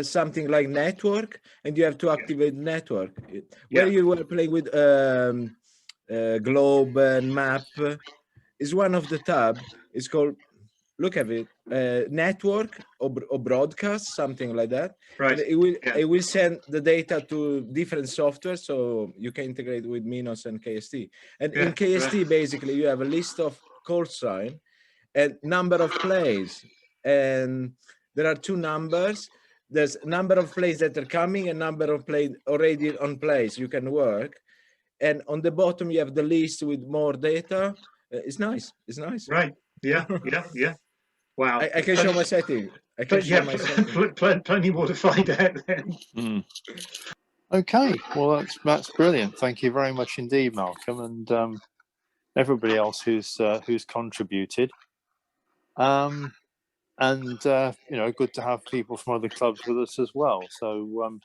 something like network, and you have to activate network. Where Yeah. you were playing with globe and map is one of the tab. It's called, look at it, network or broadcast, something like that. Right. And Yeah. it will send the data to different software, so you can integrate with Minos and KST. And Yeah, in KST, right. basically, you have a list of call sign and number of plays. And there are two numbers. There's number of plays that are coming and number of plays already on plays you can work. And on the bottom, you have the list with more data. It's nice. It's nice. Right. Yeah. Yeah. Yeah. Wow. I can show my setting. I can But show yeah, my setting. plenty more to find out then. Okay, well that's brilliant. Thank you very much indeed, Malcolm, and everybody else who's contributed. And you know, good to have people from other clubs with us as well. So